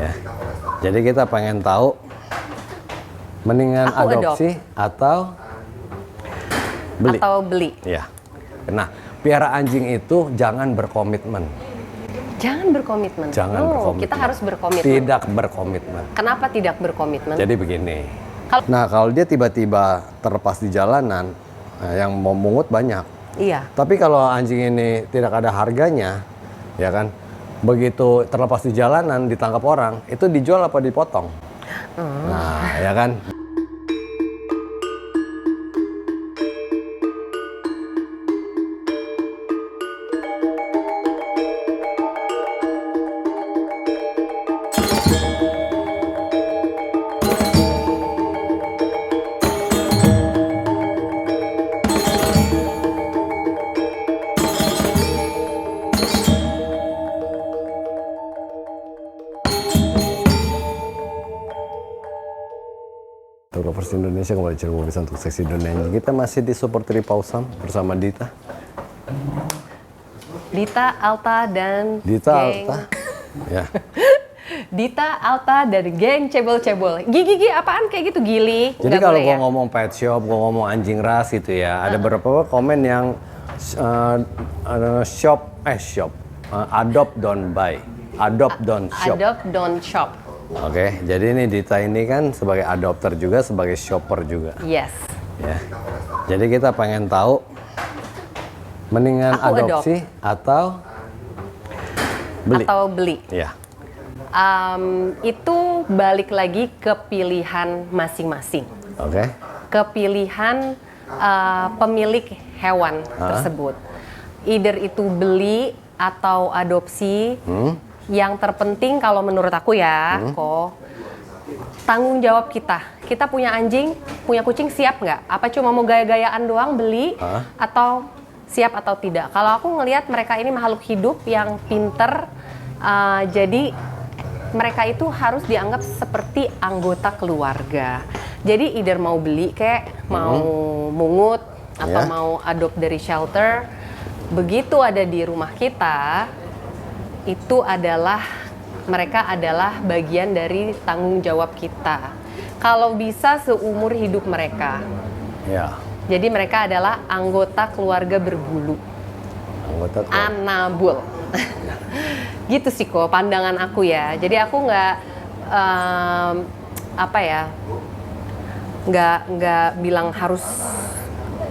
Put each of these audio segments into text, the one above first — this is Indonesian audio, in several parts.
Ya. Jadi kita pengen tahu mendingan adopsi atau beli. Atau beli. Ya. Nah, piara anjing itu jangan berkomitmen. Jangan berkomitmen. Jangan berkomitmen. Kita harus berkomitmen. Tidak berkomitmen. Kenapa tidak berkomitmen? Jadi begini. Nah, kalau dia tiba-tiba terlepas di jalanan, yang mau mungut banyak. Iya. Tapi kalau anjing ini tidak ada harganya, ya kan, begitu terlepas di jalanan, ditangkap orang, itu dijual apa dipotong? Nah, ya kan. Lovers Indonesia, kembali di channel untuk seksi dunia anjing. Kita masih di Super Tripausam bersama Dita, Alta dan Dita, geng. Alta, ya. Dita, Alta dan geng cebol-cebol. Gigi apaan kayak gitu, Gili? Jadi Nggak kalau boleh gua ya? ngomong pet shop, gua ngomong anjing ras gitu ya, ada beberapa komen yang adopt don't buy, adopt don't shop. Adopt, don't shop. Oke, jadi ini Dita ini kan sebagai adopter juga, sebagai shopper juga. Yes. Ya. Jadi kita pengen tahu mendingan adopsi atau beli. Atau beli. Ya. Itu balik lagi ke pilihan masing-masing. Oke. Ke pilihan pemilik hewan tersebut. Either itu beli atau adopsi. Yang terpenting kalau menurut aku ya, tanggung jawab kita. Kita punya anjing, punya kucing, siap nggak? Apa cuma mau gaya-gayaan doang beli atau siap atau tidak? Kalau aku ngelihat mereka ini makhluk hidup yang pinter, jadi mereka itu harus dianggap seperti anggota keluarga. Jadi either mau beli kayak mau mungut atau mau adopt dari shelter, begitu ada di rumah kita, itu adalah mereka adalah bagian dari tanggung jawab kita. Kalau bisa seumur hidup mereka. Ya. Jadi mereka adalah anggota keluarga berbulu. Anggota keluarga. Anabul. Gitu sih kok pandangan aku ya. Jadi aku nggak nggak bilang harus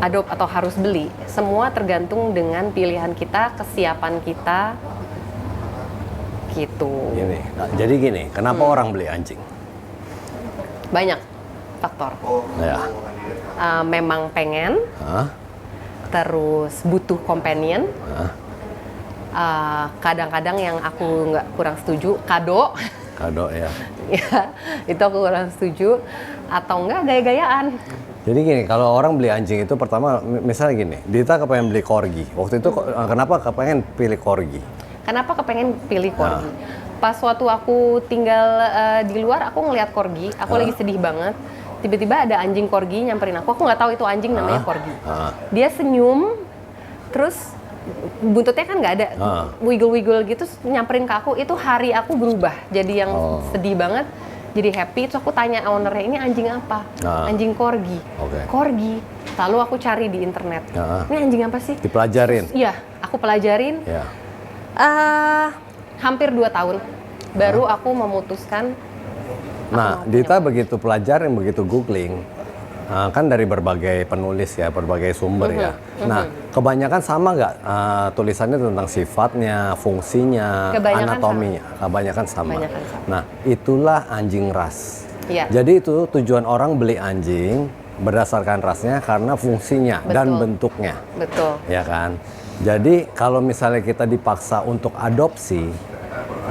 adopt atau harus beli. Semua tergantung dengan pilihan kita, kesiapan kita. Gitu. Gini. Nah, jadi gini, kenapa orang beli anjing? Banyak faktor. Ya. Memang pengen, terus butuh companion. Kadang-kadang yang aku nggak kurang setuju, kado. Kado ya. Ya, itu aku kurang setuju. Atau enggak gaya-gayaan. Jadi gini, kalau orang beli anjing itu pertama, misalnya gini, Dita kepengen beli corgi. Waktu itu kenapa kepengen pilih corgi? Kenapa kepengen pilih corgi? Pas waktu aku tinggal di luar, aku ngeliat corgi, aku lagi sedih banget. Tiba-tiba ada anjing corgi nyamperin aku nggak tahu itu anjing namanya corgi. Dia senyum, terus buntutnya kan nggak ada, wiggle-wiggle gitu, nyamperin ke aku. Itu hari aku berubah, jadi yang sedih banget, jadi happy. Terus aku tanya ownernya, ini anjing apa? Anjing corgi. Corgi. Lalu aku cari di internet, ini anjing apa sih? Dipelajarin? Iya, aku pelajarin. Ya. Hampir 2 tahun baru aku memutuskan. Nah, Dita begitu pelajarin, begitu googling, kan dari berbagai penulis ya, berbagai sumber ya. Nah, kebanyakan sama nggak tulisannya tentang sifatnya, fungsinya, anatominya? Kebanyakan sama. Nah, itulah anjing ras. Ya. Jadi itu tujuan orang beli anjing berdasarkan rasnya karena fungsinya dan bentuknya. Betul. Ya kan? Jadi kalau misalnya kita dipaksa untuk adopsi,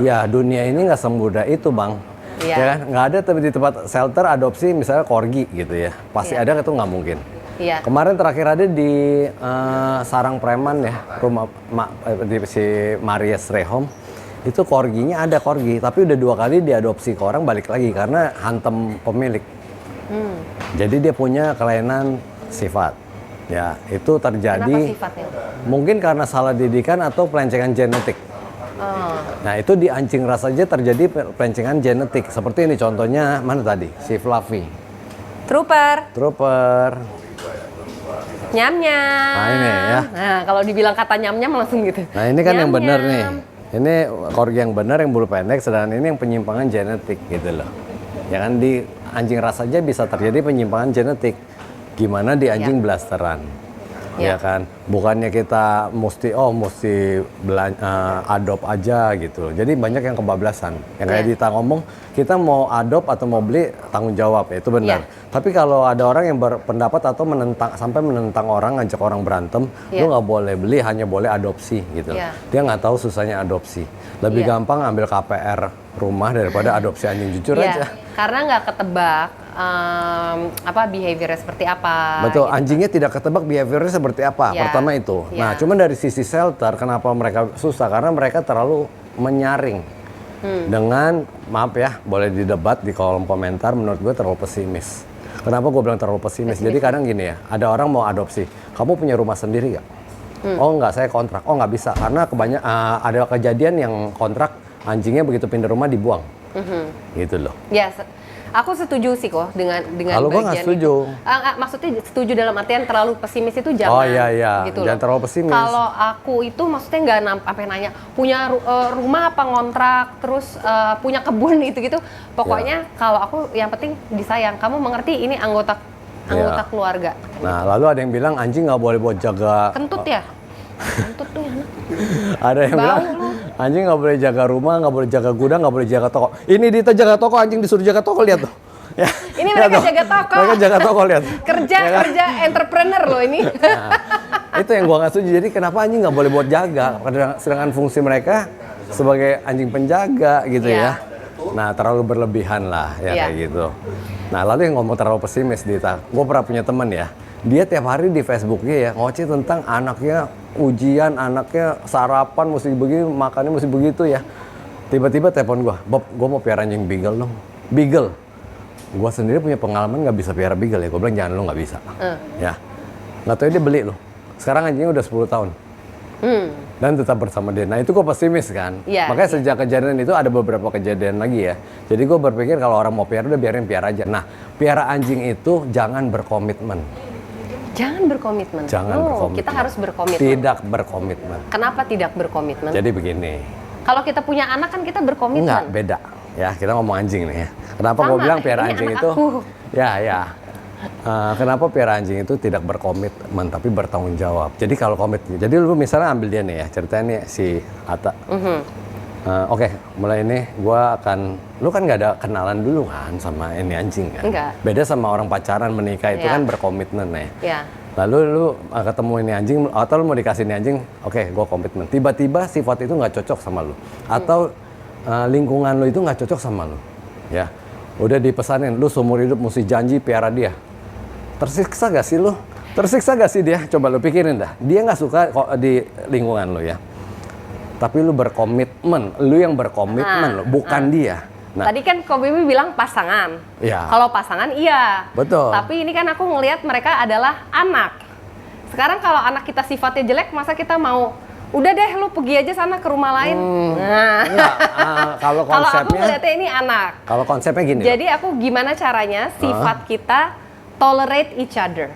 ya dunia ini nggak semudah itu, Bang. Iya. Ya kan? Nggak ada tapi di tempat shelter adopsi misalnya corgi gitu ya. Pasti ada, itu nggak mungkin. Iya. Kemarin terakhir ada di Sarang Preman ya, rumah di si Maries Rehom. Itu corginya ada corgi, tapi udah 2 kali diadopsi ke orang balik lagi karena hantem pemilik. Jadi dia punya kelainan sifat. Ya, itu terjadi. Kenapa sifatnya? Mungkin karena salah didikan atau pelencengan genetik. Nah itu di anjing ras aja terjadi perancingan genetik. Seperti ini contohnya, mana tadi? Si Fluffy. Trooper. Nyam-nyam. Nah ini ya. Nah kalau dibilang kata nyam-nyam langsung gitu. Nah ini kan yang benar nih. Nyam-nyam. Ini corgi yang benar yang bulu pendek, sedangkan ini yang penyimpangan genetik gitu loh. Ya kan di anjing ras aja bisa terjadi penyimpangan genetik. Gimana di anjing blasteran? Ya kan, bukannya kita mesti adopt aja gitu. Jadi banyak yang kebablasan. Yang kayak Dita ngomong, kita mau adopt atau mau beli tanggung jawab, itu benar. Tapi kalau ada orang yang berpendapat atau sampai menentang orang, ngajak orang berantem, lu nggak boleh beli, hanya boleh adopsi gitu. Dia nggak tahu susahnya adopsi. Lebih gampang ambil KPR rumah daripada adopsi anjing, jujur aja. Karena nggak ketebak behaviornya seperti apa. Betul, gitu. anjingnya tidak ketebak behaviornya seperti apa. Pertama itu. Nah, cuman dari sisi shelter, kenapa mereka susah? Karena mereka terlalu menyaring. Dengan, maaf ya, boleh didebat di kolom komentar, menurut gue terlalu pesimis. Kenapa gue bilang terlalu pesimis? Jadi kadang gini ya, ada orang mau adopsi. Kamu punya rumah sendiri nggak? Oh nggak, saya kontrak. Oh nggak bisa, karena ada kejadian yang kontrak, anjingnya begitu pindah rumah dibuang. Gitu loh. Ya, aku setuju sih kok dengan kalau gue nggak setuju. Maksudnya setuju dalam artian terlalu pesimis itu jangan. Oh iya, gitu jangan terlalu pesimis. Kalau aku itu maksudnya nggak sampai nanya punya rumah apa ngontrak, terus punya kebun gitu-gitu. Pokoknya kalau aku yang penting disayang. Kamu mengerti ini anggota keluarga. Nah lalu ada yang bilang anjing nggak boleh buat jaga. Kentut ya? Kentut tuh anak. Ada yang bilang anjing nggak boleh jaga rumah, nggak boleh jaga gudang, nggak boleh jaga toko. Ini Dita jaga toko, anjing disuruh jaga toko, lihat tuh. Ya, ini mereka jaga toko. Mereka jaga toko, lihat. Kerja entrepreneur loh ini. Nah, itu yang gua nggak setuju. Jadi kenapa anjing nggak boleh buat jaga? Sedangkan fungsi mereka sebagai anjing penjaga gitu ya. Nah terlalu berlebihan lah ya kayak gitu. Nah lalu yang ngomong terlalu pesimis Dita, gue pernah punya teman ya. Dia tiap hari di Facebooknya ya ngoceh tentang anaknya ujian, anaknya sarapan mesti begini, makannya mesti begitu ya. Tiba-tiba telepon gue, Bob, gue mau piara anjing beagle dong. Beagle. Gue sendiri punya pengalaman nggak bisa piara beagle ya. Gue bilang jangan, lo nggak bisa. Ya. Nggak tahu dia beli loh. Sekarang anjingnya udah 10 tahun. Dan tetap bersama dia. Nah itu gue pesimis kan. Makanya sejak kejadian itu ada beberapa kejadian lagi ya. Jadi gue berpikir kalau orang mau piara udah biarin piara aja. Nah piara anjing itu jangan berkomitmen. Jangan berkomitmen. Berkomitmen. Kita harus berkomitmen. Tidak berkomitmen. Kenapa tidak berkomitmen? Jadi begini. Kalau kita punya anak kan kita berkomitmen. Enggak, beda. Ya, kita ngomong anjing nih ya. Kenapa gue bilang piara anjing itu? Aku. Kenapa piara anjing itu tidak berkomitmen tapi bertanggung jawab. Jadi kalau komitmen, jadi lu misalnya ambil dia nih ya, ceritanya nih si Ata. Oke, mulai ini gue akan, lu kan nggak ada kenalan dulu kan sama ini anjing kan? Enggak. Beda sama orang pacaran menikah itu kan berkomitmen ya. Lalu lu ketemu ini anjing atau lu mau dikasih ini anjing, oke, gue komitmen. Tiba-tiba sifat itu nggak cocok sama lu, atau lingkungan lu itu nggak cocok sama lu, ya. Udah dipesanin, lu seumur hidup mesti janji piara dia. Tersiksa gak sih lu? Tersiksa gak sih dia? Coba lu pikirin dah. Dia nggak suka kok di lingkungan lu ya. Tapi lu berkomitmen, lu yang berkomitmen, bukan dia. Nah, tadi kan Ko Bibi bilang pasangan. Ya. Kalau pasangan iya. Betul. Tapi ini kan aku ngelihat mereka adalah anak. Sekarang kalau anak kita sifatnya jelek, masa kita mau udah deh lu pergi aja sana ke rumah lain. Kalau konsepnya. Kalau aku ngeliatnya ini anak. Kalau konsepnya gini. Jadi aku gimana caranya sifat kita tolerate each other.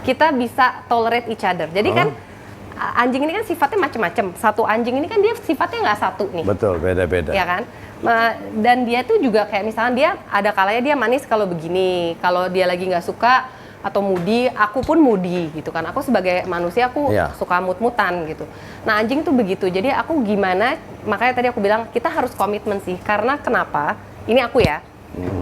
Kita bisa tolerate each other. Jadi kan anjing ini kan sifatnya macam-macam. Satu anjing ini kan dia sifatnya nggak satu nih. Betul, beda-beda. Ya kan? Dan dia tuh juga kayak misalnya dia ada kalanya dia manis kalau begini. Kalau dia lagi nggak suka atau moody, aku pun moody gitu kan. Aku sebagai manusia aku suka mut-mutan gitu. Nah anjing tuh begitu. Jadi aku gimana, makanya tadi aku bilang kita harus komitmen sih. Karena kenapa? Ini aku ya.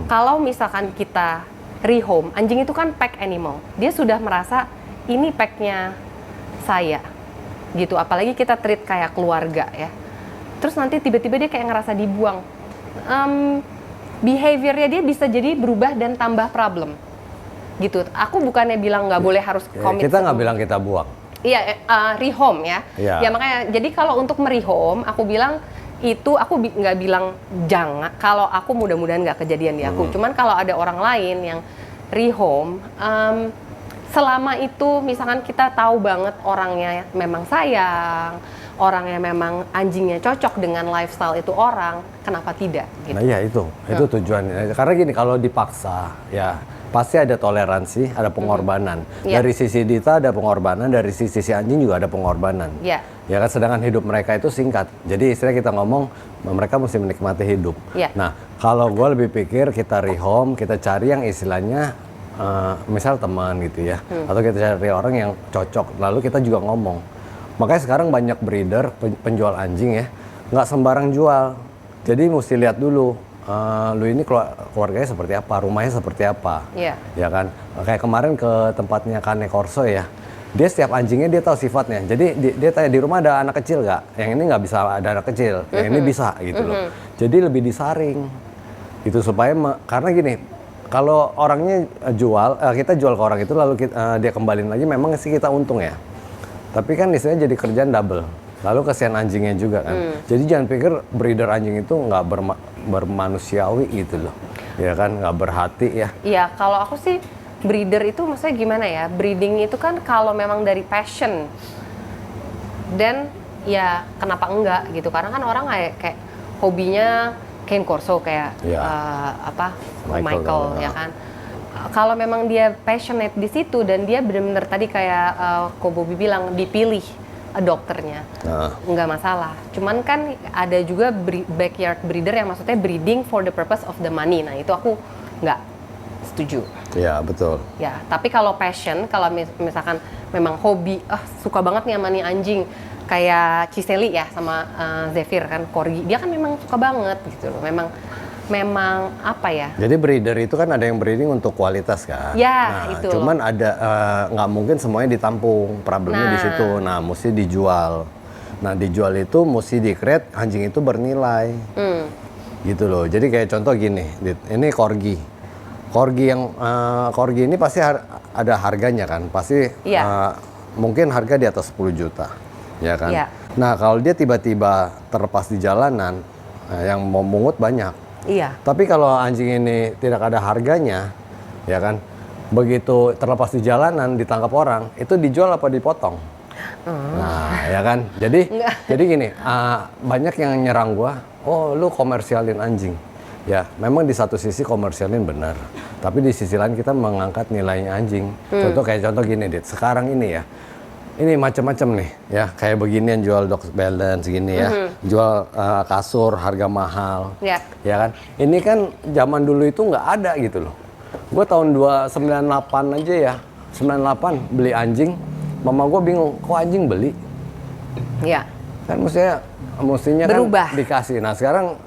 Kalau misalkan kita rehome, anjing itu kan pack animal. Dia sudah merasa ini packnya saya gitu. Apalagi kita treat kayak keluarga ya. Terus nanti tiba-tiba dia kayak ngerasa dibuang. Behaviornya dia bisa jadi berubah dan tambah problem. Gitu. Aku bukannya bilang nggak boleh harus komit. Kita nggak bilang kita buang. Iya, rehome ya. Ya makanya. Jadi kalau untuk merehome, aku bilang itu aku nggak bilang jangan. Kalau aku mudah-mudahan nggak kejadian di aku. Cuman kalau ada orang lain yang rehome, selama itu misalkan kita tahu banget orangnya memang sayang, orang yang memang anjingnya cocok dengan lifestyle itu orang, kenapa tidak? Gitu. Nah iya itu tujuannya. Karena gini, kalau dipaksa ya pasti ada toleransi, ada pengorbanan. Iya. Dari sisi Dita ada pengorbanan, dari sisi si anjing juga ada pengorbanan. Iya. Ya kan, sedangkan hidup mereka itu singkat. Jadi istilah kita ngomong mereka mesti menikmati hidup. Iya. Nah kalau gue lebih pikir kita rehome, kita cari yang istilahnya misal teman gitu ya, atau kita cari orang yang cocok. Lalu kita juga ngomong. Makanya sekarang banyak breeder, penjual anjing ya, nggak sembarang jual. Jadi mesti lihat dulu, lu ini keluarganya seperti apa, rumahnya seperti apa. Iya. Ya kan, kayak kemarin ke tempatnya Cane Corso ya, dia setiap anjingnya dia tahu sifatnya. Jadi dia tanya, di rumah ada anak kecil nggak? Yang ini nggak bisa ada anak kecil, yang ini bisa gitu loh. Jadi lebih disaring, gitu supaya karena gini, kalau orangnya jual, kita jual ke orang itu lalu dia kembaliin lagi, memang sih kita untung ya. Tapi kan istilahnya jadi kerjaan double. Lalu kesian anjingnya juga kan. Jadi jangan pikir breeder anjing itu nggak bermanusiawi gitu loh. Ya kan, nggak berhati ya. Iya, kalau aku sih breeder itu maksudnya gimana ya? Breeding itu kan kalau memang dari passion. Dan ya kenapa enggak gitu. Karena kan orang kayak hobinya Cane Corso kayak Michael ya kan. Kalau memang dia passionate di situ dan dia benar-benar tadi kayak Ko Bobby bilang dipilih dokternya, nggak masalah. Cuman kan ada juga backyard breeder yang maksudnya breeding for the purpose of the money. Nah itu aku nggak setuju. Iya betul. Ya, tapi kalau passion, kalau misalkan memang hobi, suka banget nih sama nih anjing, kayak Ciseli ya sama Zephyr kan, Corgi, dia kan memang suka banget gitu loh. Memang apa ya? Jadi breeder itu kan ada yang breeding untuk kualitas kan. Ya, nah, itu. Cuman ada nggak mungkin semuanya ditampung, problemnya di situ. Nah, mesti dijual. Nah, dijual itu mesti di-create anjing itu bernilai. Gitu loh. Jadi kayak contoh gini, ini Corgi. Corgi ini pasti ada harganya kan. Pasti mungkin harga di atas 10 juta. Ya kan? Ya. Nah, kalau dia tiba-tiba terlepas di jalanan, yang mau mungut banyak. Iya. Tapi kalau anjing ini tidak ada harganya, ya kan, begitu terlepas di jalanan ditangkap orang, itu dijual apa dipotong? Nah, ya kan. Jadi gini, banyak yang nyerang gua, oh lu komersialin anjing. Ya, memang di satu sisi komersialin benar, tapi di sisi lain kita mengangkat nilainya anjing. Contoh gini, Dit. Sekarang ini ya. Ini macam-macam nih, ya kayak beginian jual dog balance gini ya, jual kasur harga mahal, ya kan. Ini kan zaman dulu itu nggak ada gitu loh. Gue tahun 98 aja ya, 98 beli anjing, mama gue bingung, kok anjing beli? Ya. Kan mestinya berubah. Kan dikasih. Nah sekarang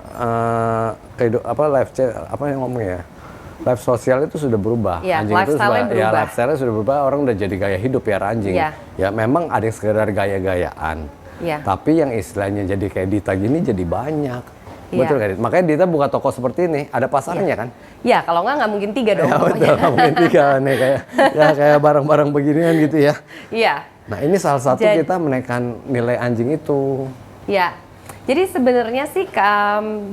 life sosial itu sudah berubah. Ya, anjing itu berubah. Lifestyle-nya sudah berubah, orang udah jadi gaya hidup ya anjing. Ya memang ada yang sekedar gaya-gayaan. Ya. Tapi yang istilahnya jadi kayak Dita gini jadi banyak. Ya. Betul kan? Makanya Dita buka toko seperti ini, ada pasarnya kan? Ya, kalau nggak mungkin 3 dong. Ya betul, nggak mungkin 3 nih kayak barang-barang beginian gitu ya. Iya. Nah ini salah satu kita menaikkan nilai anjing itu. Ya, jadi sebenarnya sih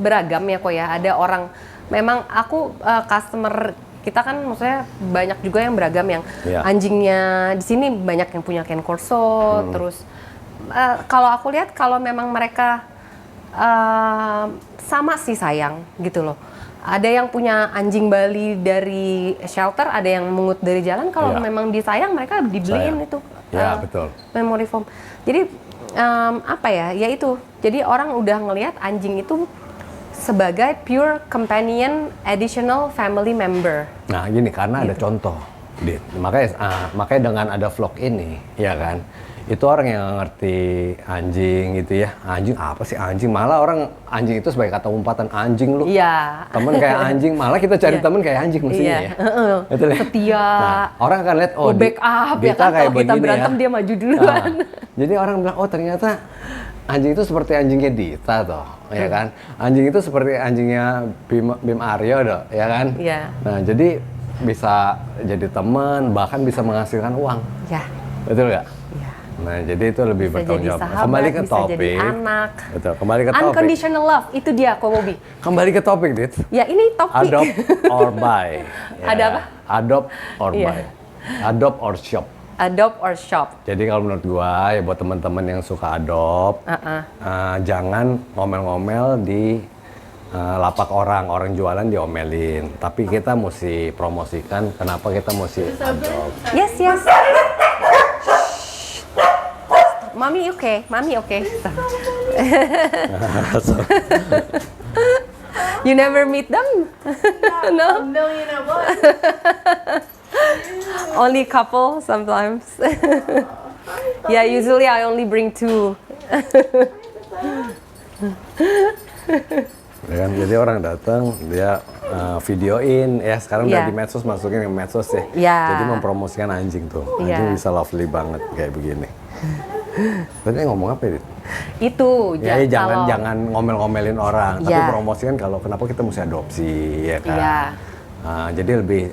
beragam ya kok ya. Ada orang memang aku customer kita kan maksudnya banyak juga yang beragam yang anjingnya di sini banyak yang punya Cane Corso. Terus kalau aku lihat kalau memang mereka sama sih sayang gitu loh. Ada yang punya anjing Bali dari shelter, ada yang mungut dari jalan. Kalau memang disayang mereka dibeliin itu betul. Memory foam. Jadi apa ya? Ya itu. Jadi orang udah ngelihat anjing itu sebagai pure companion additional family member. Nah gini, karena ada contoh, Dit. Makanya dengan ada vlog ini, ya kan, itu orang yang ngerti anjing gitu ya. Anjing apa sih anjing? Malah orang anjing itu sebagai kata umpatan, anjing lu. Iya. Temen kayak anjing, malah kita cari temen kayak anjing mestinya ya. Betul ya? Setia. Nah, orang akan lihat, oh backup ya kan, kayak kalau kita berantem ya. Dia maju duluan. Jadi orang bilang, oh ternyata anjing itu seperti anjingnya Dita toh, ya kan? Anjing itu seperti anjingnya Bim Aryo toh, ya kan? Iya. Nah, jadi bisa jadi teman, bahkan bisa menghasilkan uang. Ya. Betul nggak? Iya. Nah, jadi itu lebih bertanggung jawab. Kembali ke bisa topik. Jadi anak. Betul, kembali ke topik. Unconditional love, itu dia Ko Bobby. Kembali ke topik, Dit. Ya, ini topik. Adopt or buy. Ada apa? Adopt or buy. Adopt or shop. adopt or shop. Jadi kalau menurut gua ya buat teman-teman yang suka adopt, jangan ngomel-ngomel di lapak orang jualan diomelin. Tapi kita mesti promosikan kenapa kita mesti adopt. Yes. Mami okay. You never meet them? No? A million at once. Only couple sometimes. Yeah, usually I only bring 2. Ya kan, jadi orang datang dia videoin ya sekarang udah Iya. di medsos, masukin ke medsos ya. Iya. Jadi mempromosikan anjing tuh. Iya. Anjing bisa lovely banget kayak begini. Tadi ngomong apa ya? Dit? Itu Ya, kalau- jangan ngomel-ngomelin orang, tapi Iya. promosikan kalau kenapa kita mesti adopsi ya kan. Iya. Jadi lebih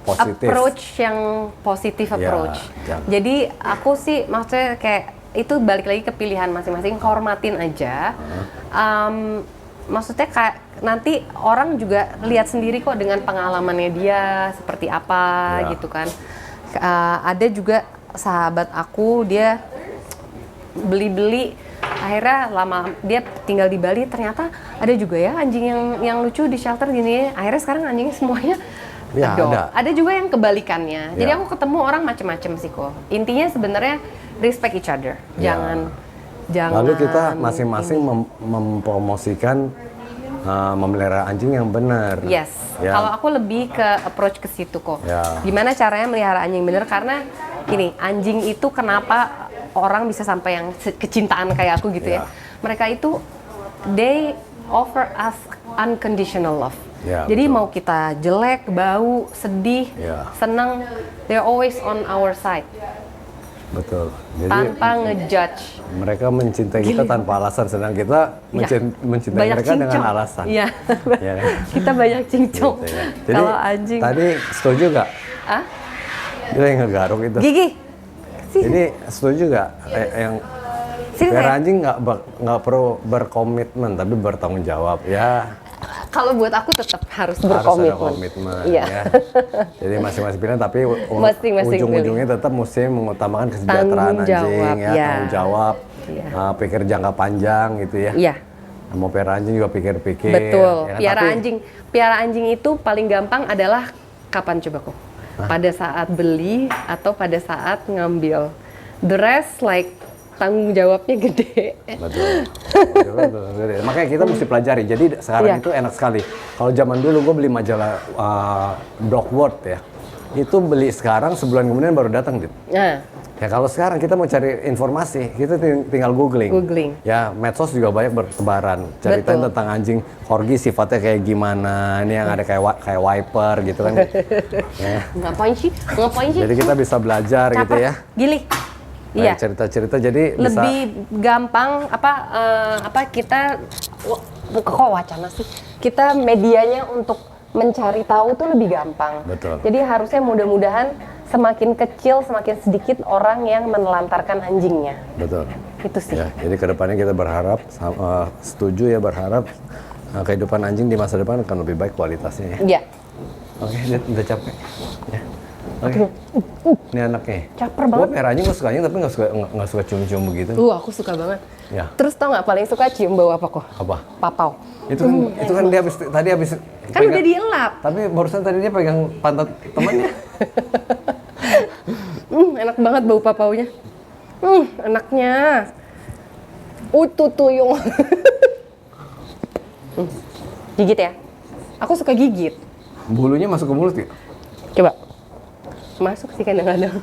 positif. approach yang positif approach. jangan. Jadi aku sih maksudnya kayak itu balik lagi ke pilihan masing-masing, hormatin aja. Maksudnya kayak nanti orang juga lihat sendiri kok dengan pengalamannya dia seperti apa Ya. gitu kan. Ada juga sahabat aku dia beli-beli akhirnya lama dia tinggal di Bali, ternyata ada juga ya anjing yang lucu di shelter gini. Akhirnya sekarang anjingnya semuanya Ya, adopt. Ada juga yang kebalikannya. Jadi Ya. aku ketemu orang macem-macem sih kok. Intinya sebenarnya respect each other. Ya. Jangan Lalu kita masing-masing mempromosikan memelihara anjing yang benar. Yes. Ya. Kalau aku lebih ke approach ke situ kok. Ya. Gimana caranya melihara anjing bener? Karena gini, anjing itu kenapa orang bisa sampai yang kecintaan kayak aku gitu ya. Ya. Mereka itu they offer us unconditional love. Ya, Jadi betul. mau kita jelek, bau, sedih, Ya. senang, they're always on our side Betul. Jadi tanpa ngejudge. mereka mencintai kita tanpa alasan, sedang kita mencintai Banyak mereka dengan cincong. alasan. Iya. Ya kan? Kita banyak cincong. Gitu ya. Jadi Kalau anjing. tadi setuju nggak? Ah? Dia yang ngegaruk itu. Gigi. Jadi setuju nggak yang Sini pelihara saya. anjing nggak perlu berkomitmen tapi bertanggung jawab ya. Kalau buat aku tetap harus Harus ada berkomitmen. komitmen Iya. ya. Jadi masing-masing pilihan tapi Masing-masing ujung-ujungnya tetap mesti mengutamakan kesejahteraan Tanggung anjing jawab, ya, ya. tanggung jawab, Iya. pikir jangka panjang gitu ya. Iya. Mau pelihara anjing juga pikir-pikir. Betul. ya kan? Piara anjing itu paling gampang adalah kapan coba kok? Pada saat beli atau pada saat ngambil. The rest like tanggung jawabnya gede. Betul. Betul. Makanya kita mesti pelajari. Jadi sekarang Iya. itu enak sekali. Kalau zaman dulu gue beli majalah Dog World ya, itu beli sekarang sebulan kemudian baru datang, Dit. Nah, Ya kalau sekarang kita mau cari informasi, kita tinggal googling. Googling. Ya medsos juga banyak bertebaran. Ceritain Betul. tentang anjing corgi sifatnya kayak gimana. Ini yang ada kayak wiper gitu kan. Ya. ngapain sih? Ngapain sih? Jadi kita bisa belajar gitu Caper. ya. Gili. Iya. Banyak cerita-cerita jadi bisa. Lebih gampang apa kita kok wacana sih? Kita medianya untuk mencari tahu tuh lebih gampang. Betul. Jadi harusnya mudah-mudahan semakin kecil, semakin sedikit orang yang menelantarkan anjingnya. Betul. Itu sih. Ya, jadi kedepannya kita berharap, setuju ya berharap kehidupan anjing di masa depan akan lebih baik kualitasnya ya. Iya. Oke, Dit, udah capek. Ya. Oke. Ini anaknya. Caper Gue banget. pelihara anjing gue suka anjing tapi nggak suka cium-cium begitu. Aku suka banget. Ya. Terus tau nggak paling suka cium bau apa kok? Apa? Papau. Itu kan dia tadi habis Kan udah dielap. Tapi barusan tadi dia pegang pantat temannya. Enak banget bau papaunya. Enaknya. Tuyung. Gigit ya? Aku suka gigit. Bulunya masuk ke mulut ya? Coba. Masuk sih kadang-kadang.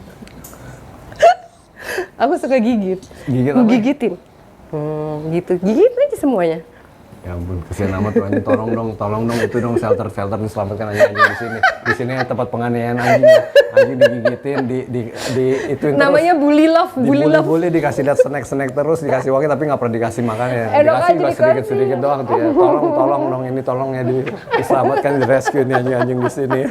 Aku suka gigit. Gigit Aku apa? gigitin. Gitu. Gigit aja semuanya. Ya ampun, kesian amat tuh anjing. Tolong dong itu dong shelter diselamatkan anjing-anjing di sini. Di sini tempat penganiayaan anjing. Anjing digigitin, di ituin terus. Namanya bully love, bully love. Dibully, dikasih lihat snack terus, dikasih wangi tapi nggak pernah dikasih makan ya. Enak Dikasih aja sedikit-sedikit doang tuh ya. Tolong dong ini tolong ya diselamatkan, di rescue nih anjing-anjing di sini ya.